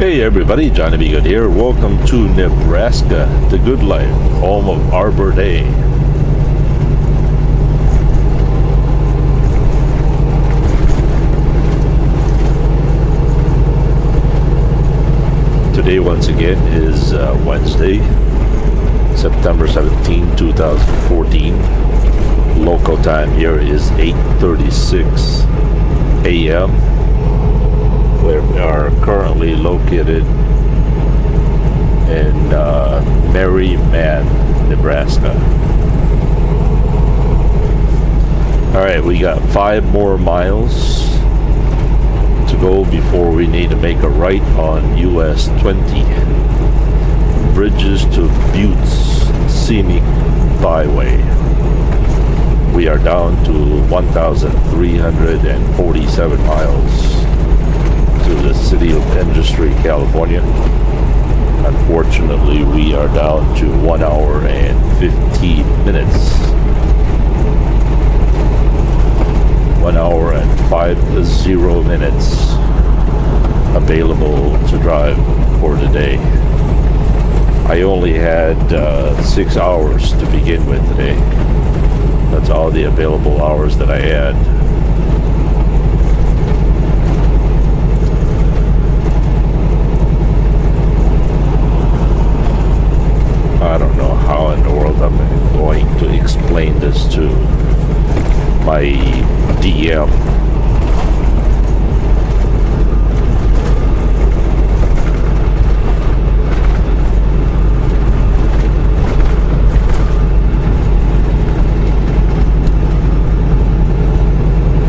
Hey everybody, Johnny B. Good here. Welcome to Nebraska, the good life, home of Arbor Day. Today, once again, is Wednesday, September 17, 2014. Local time here is 8:36 a.m. We are currently located in Merriman, Nebraska. Alright, we got 5 more miles to go before we need to make a right on US 20. Bridges to Buttes Scenic Byway. We are down to 1,347 miles to the city of Industry, California. Unfortunately, we are down to 1 hour and 15 minutes. 1 hour and 50 minutes available to drive for today. I only had 6 hours to begin with today. That's all the available hours that I had. I don't know how in the world I'm going to explain this to my DM.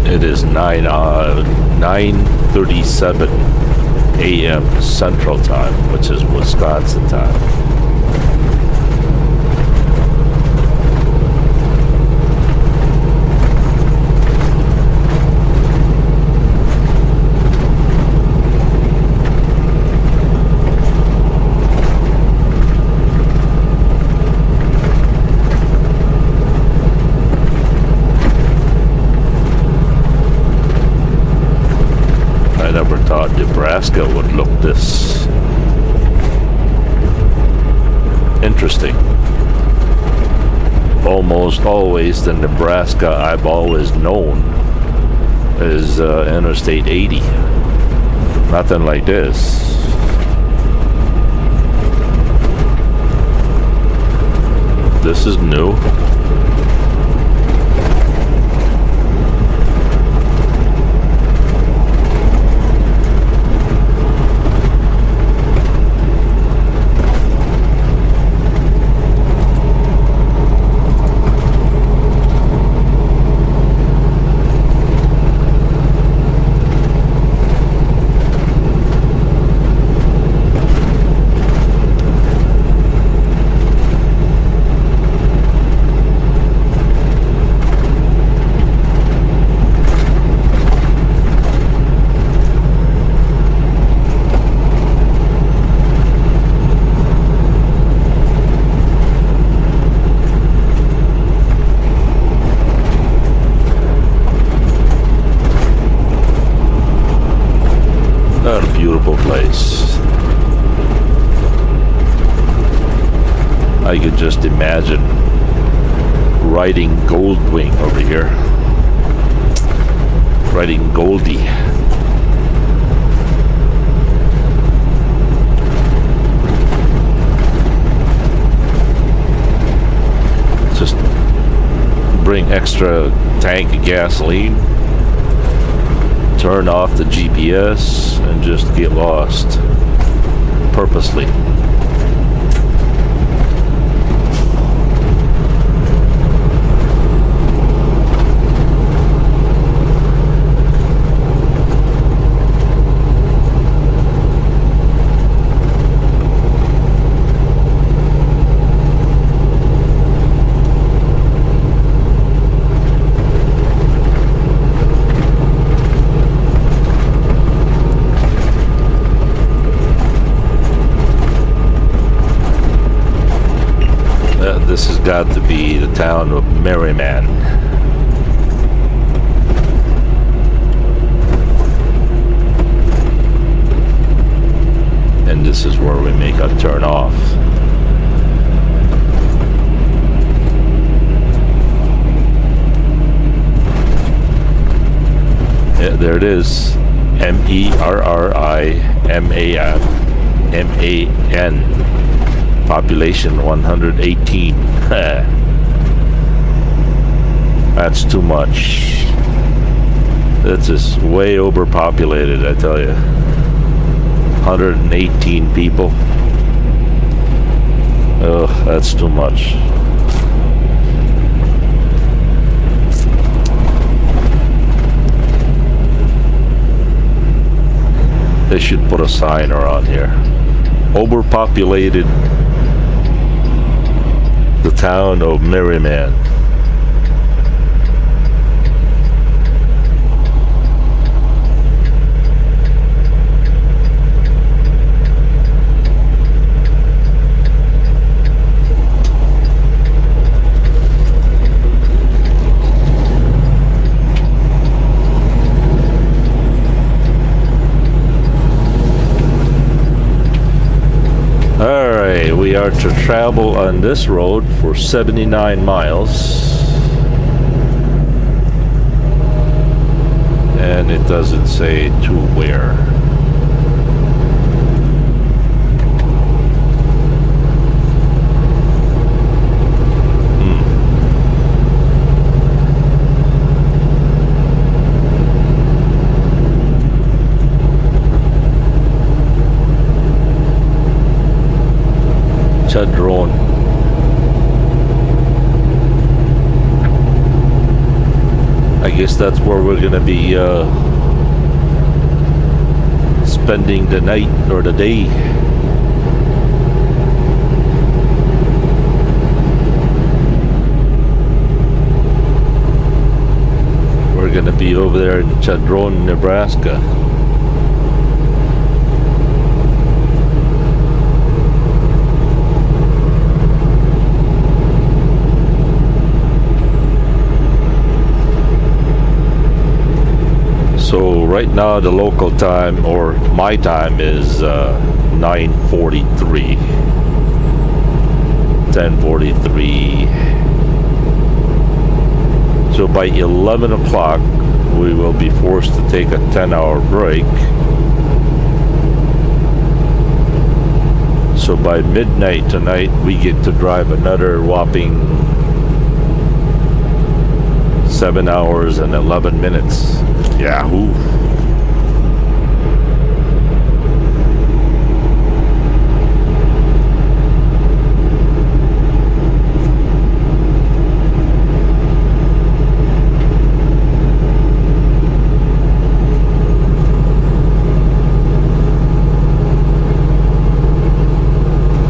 It is 9:37 a.m. Central Time, which is Wisconsin time. Nebraska would look this interesting. Almost always the Nebraska I've always known is Interstate 80. Nothing like this. This is new. What a beautiful place. I could just imagine riding Goldwing over here. Riding Goldie. Just bring extra tank of gasoline. Turn off the GPS and just get lost purposely. This has got to be the town of Merriman. this is where we make a turn off. Yeah, there it is. MERRIMAN. Population 118. That's too much. This is way overpopulated, I tell you. 118 people. Oh, that's too much. They should put a sign around here. Overpopulated the town of Merriman. We are to travel on this road for 79 miles. And it doesn't say to where. Drone. I guess that's where we're gonna be spending the night or the day. We're gonna be over there in Chadron, Nebraska. So right now the local time, or my time, is 9:43. 10:43. So by 11 o'clock we will be forced to take a 10-hour break. So by midnight tonight we get to drive another whopping 7 hours and 11 minutes. Yahoo!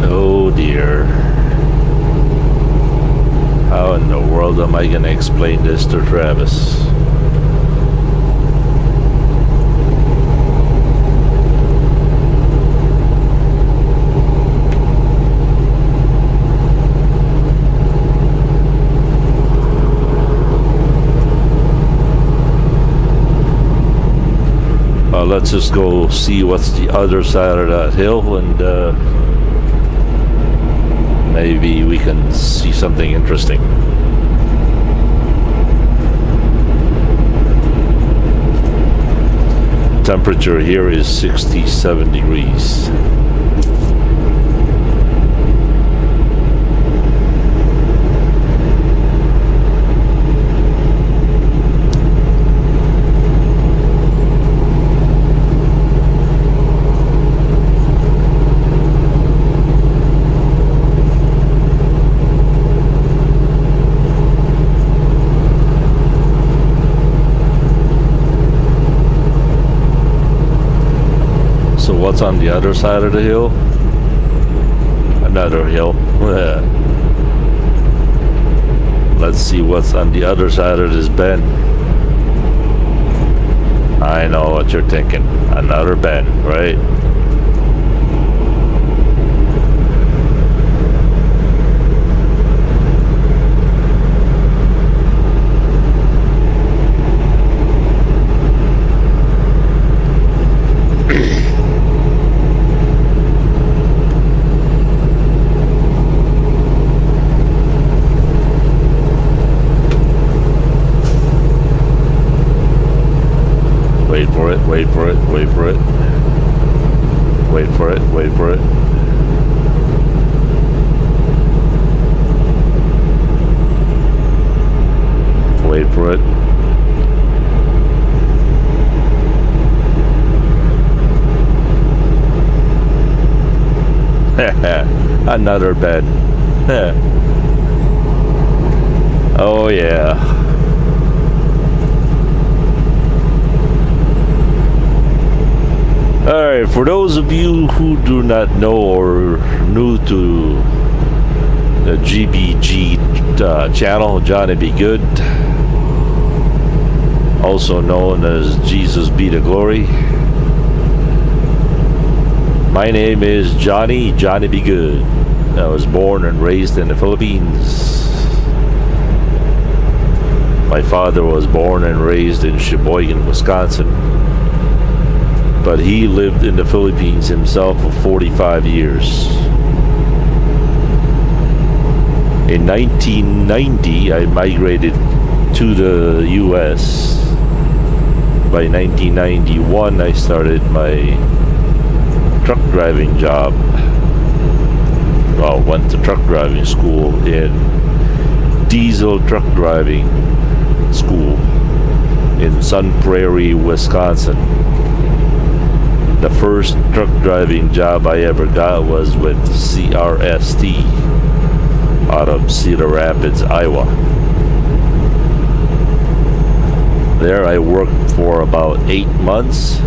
Oh dear. How in the world am I going to explain this to Travis? Let's just go see what's the other side of that hill, and maybe we can see something interesting. Temperature here is 67 degrees. What's on the other side of the hill? Another hill. Let's see what's on the other side of this bend. I know what you're thinking. Another bend, right? for it, wait for it, wait for it. Wait for it, wait for it. Wait for it. Another bed. Oh yeah. Alright, for those of you who do not know or new to the GBG channel, Johnny Be Good, also known as Jesus Be the Glory. My name is Johnny Be Good. I was born and raised in the Philippines. My father was born and raised in Sheboygan, Wisconsin, but he lived in the Philippines himself for 45 years. In 1990, I migrated to the U.S. By 1991, I started my truck driving job. Well, went to truck driving school in diesel truck driving school in Sun Prairie, Wisconsin. The first truck driving job I ever got was with CRST out of Cedar Rapids, Iowa. There I worked for about 8 months.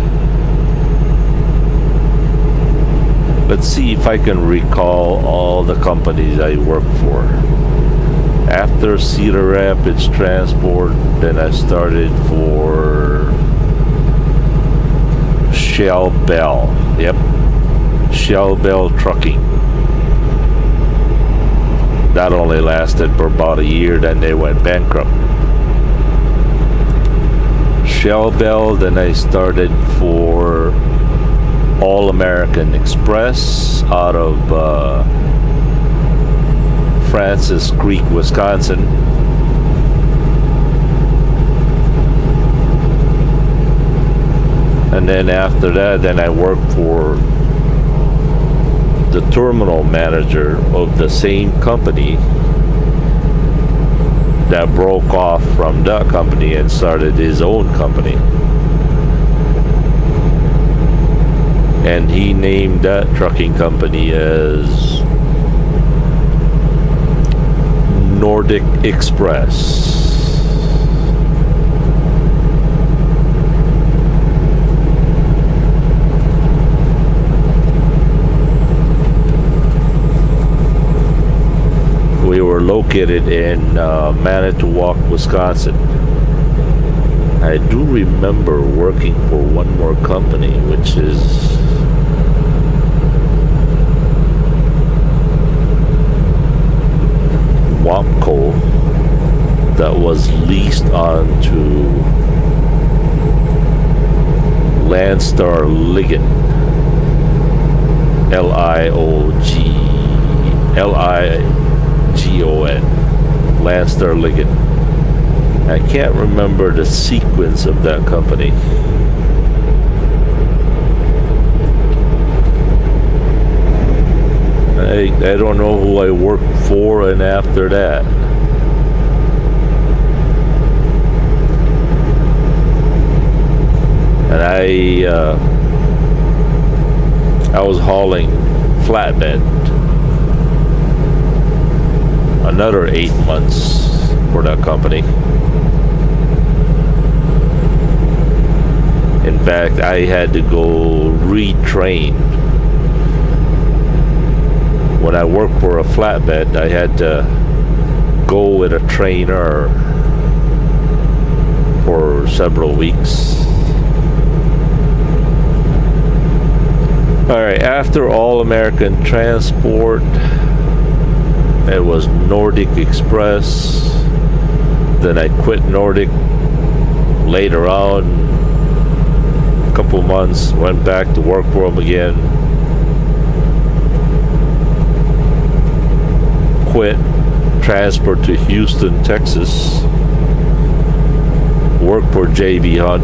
Let's see if I can recall all the companies I worked for. After Cedar Rapids Transport, then I started for Shell Bell. Yep, Shell Bell Trucking. That only lasted for about a year, then they went bankrupt. Shell Bell, then I started for All American Express out of Francis Creek, Wisconsin. And then after that, then I worked for the terminal manager of the same company that broke off from that company and started his own company. And he named that trucking company as Nordic Express. We were located in Manitowoc, Wisconsin. I do remember working for one more company, which is Wapco, that was leased onto Landstar Ligon, Ligon, Landstar Ligon. I can't remember the sequence of that company. I don't know who I worked for and after that. And I was hauling flatbed another 8 months for that company. In fact, I had to go retrain. When I worked for a flatbed, I had to go with a trainer for several weeks. Alright, after All American Transport, it was Nordic Express. Then I quit Nordic later on, a couple months, went back to work for them again. Quit, transferred to Houston, Texas. Worked for JB Hunt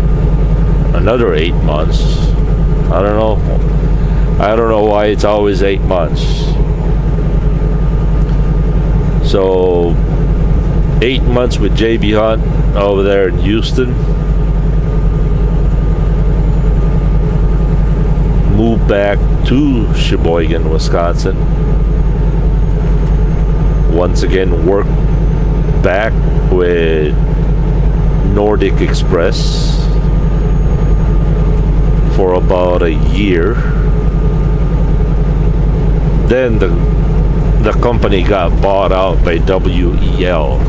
another 8 months. I don't know why it's always 8 months. So 8 months with JB Hunt over there in Houston. Moved back to Sheboygan, Wisconsin. Once again worked back with Nordic Express for about a year. Then the company got bought out by WEL.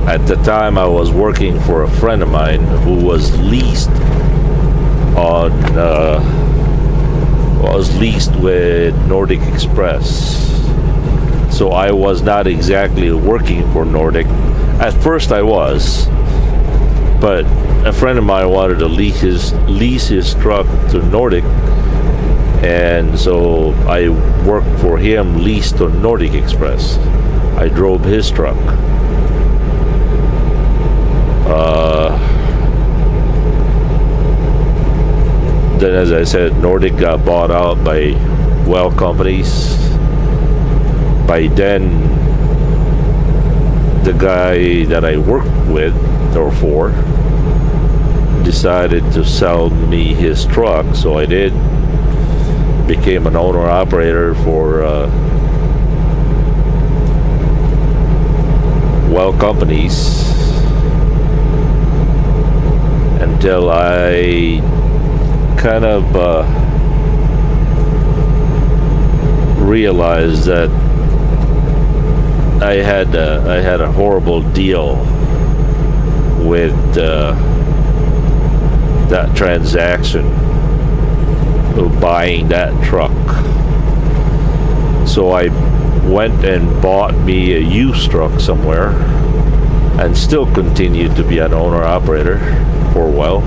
At the time, I was working for a friend of mine who was leased with Nordic Express. So I was not exactly working for Nordic. At first I was, but a friend of mine wanted to lease his truck to Nordic, and so I worked for him leased on Nordic Express. I drove his truck. Then, as I said, Nordic got bought out by well companies. By then, the guy that I worked with or for decided to sell me his truck, so I did. Became an owner operator for well companies until I kind of realized that I had a horrible deal with that transaction of buying that truck. So I went and bought me a used truck somewhere and still continued to be an owner operator for a while.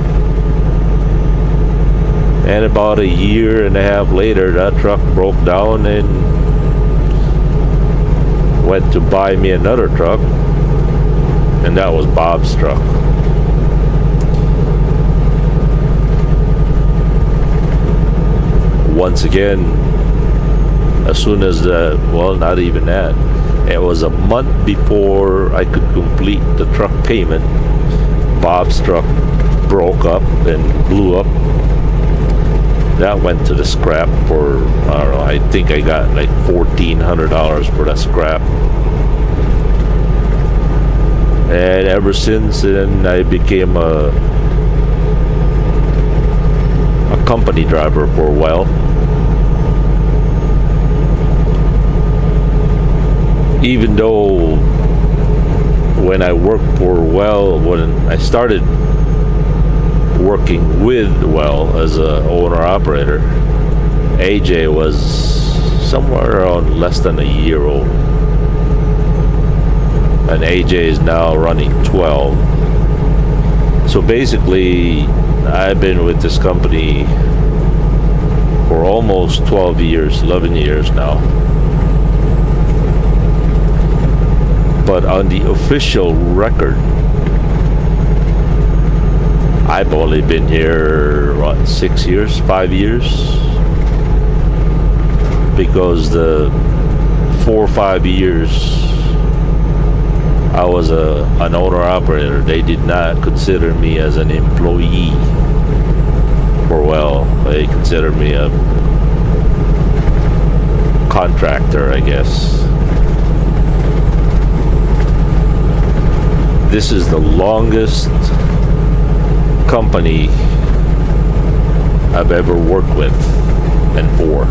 And about a year and a half later, that truck broke down and went to buy me another truck, and that was Bob's truck. Once again, as soon as not even that, it was a month before I could complete the truck payment, Bob's truck broke up and blew up. That went to the scrap for, I don't know, I think I got like $1,400 for that scrap. And ever since then, I became a company driver for a while. Even though when I worked for when I started working with as a owner operator, AJ was somewhere around less than a year old, and AJ is now running 12. So basically I've been with this company for almost 11 years now. But on the official record, I've only been here, 5 years? Because the 4 or 5 years I was an owner-operator, they did not consider me as an employee they considered me a contractor, I guess. This is the longest company I've ever worked with and for.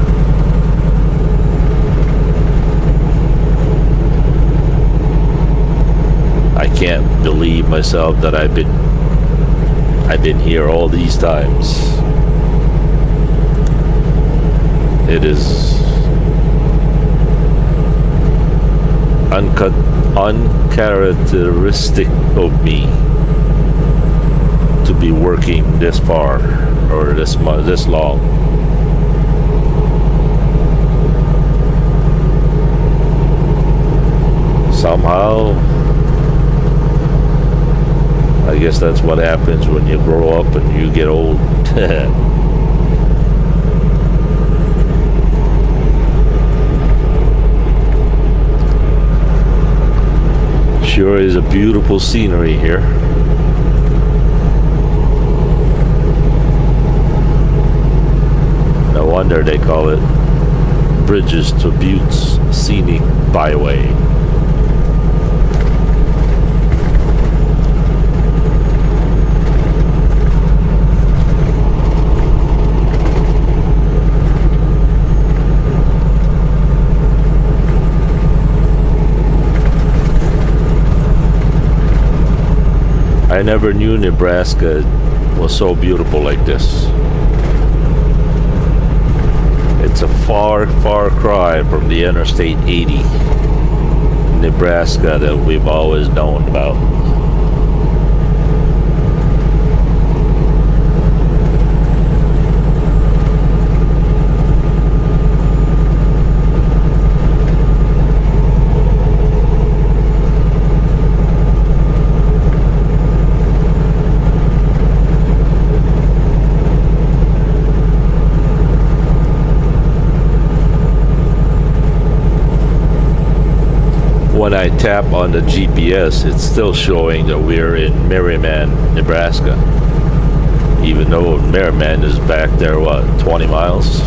I can't believe myself that I've been here all these times. It is uncharacteristic of me to be working this far or this long. Somehow I guess that's what happens when you grow up and you get old. Sure is a beautiful scenery here. No wonder they call it Bridges to Buttes Scenic Byway. I never knew Nebraska was so beautiful like this. It's a far, far cry from the Interstate 80 Nebraska that we've always known about. When I tap on the GPS, it's still showing that we're in Merriman, Nebraska. Even though Merriman is back there, what, 20 miles?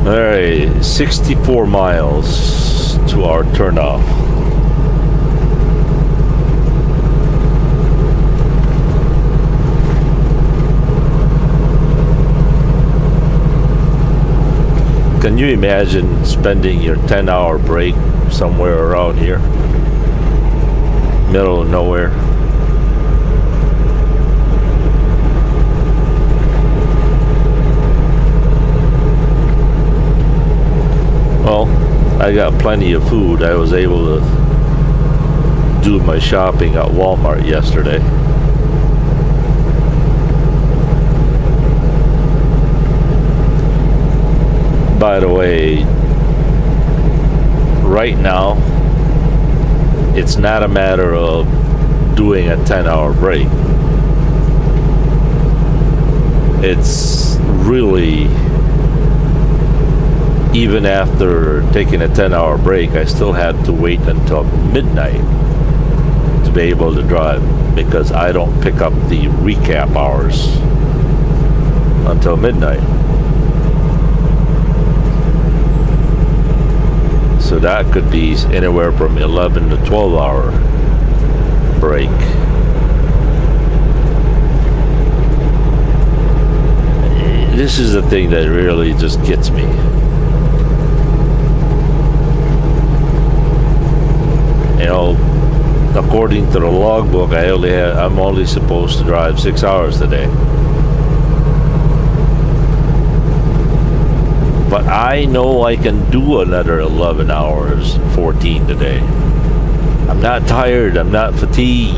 All right, 64 miles to our turnoff. Can you imagine spending your 10-hour break somewhere around here? Middle of nowhere. Well, I got plenty of food. I was able to do my shopping at Walmart yesterday. By the way, right now, it's not a matter of doing a 10-hour break. It's really, even after taking a 10-hour break, I still had to wait until midnight to be able to drive because I don't pick up the recap hours until midnight. So that could be anywhere from 11 to 12-hour break. This is the thing that really just gets me. You know, according to the logbook, I'm only supposed to drive 6 hours today. But I know I can do another 11 hours, 14 today. I'm not tired. I'm not fatigued.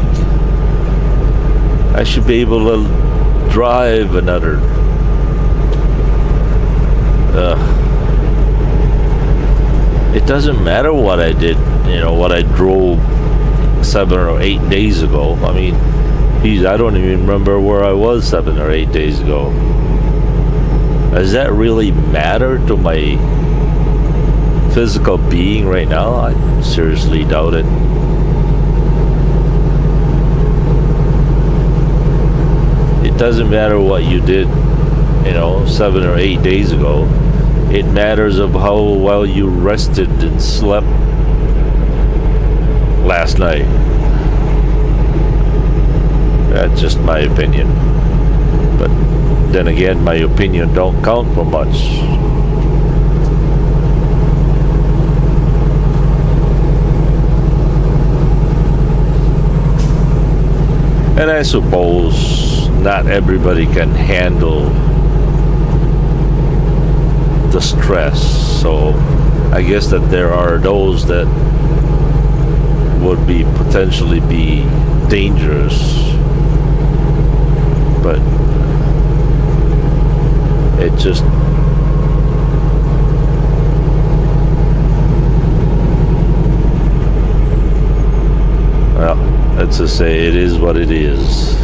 I should be able to drive another. It doesn't matter what I did, what I drove 7 or 8 days ago. I mean, I don't even remember where I was 7 or 8 days ago. Does that really matter to my physical being right now? I seriously doubt it. It doesn't matter what you did, 7 or 8 days ago. It matters of how well you rested and slept last night. That's just my opinion. But then again, my opinion don't count for much. And I suppose not everybody can handle the stress. So I guess that there are those that would potentially be dangerous but it just well, let's just say it is what it is.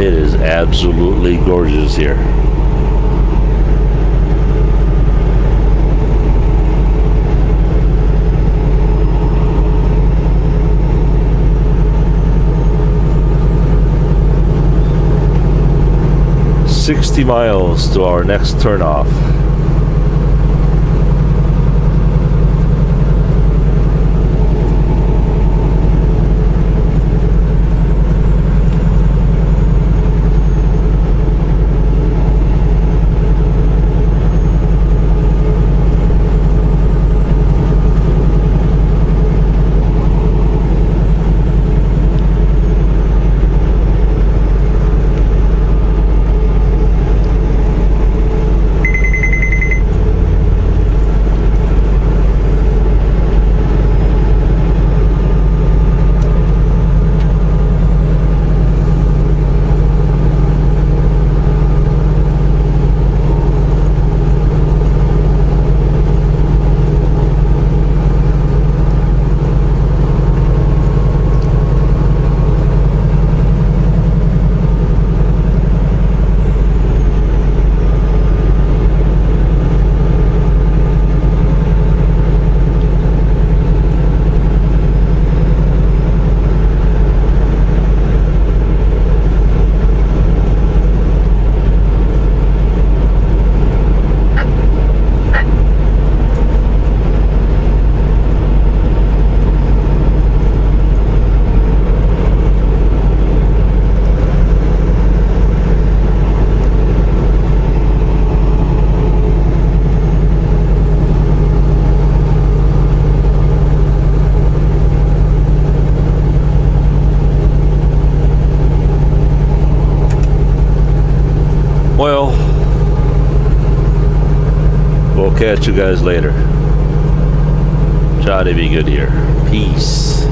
It is absolutely gorgeous here. "60 miles to our next turnoff." Well, we'll catch you guys later. Try to be good here. Peace.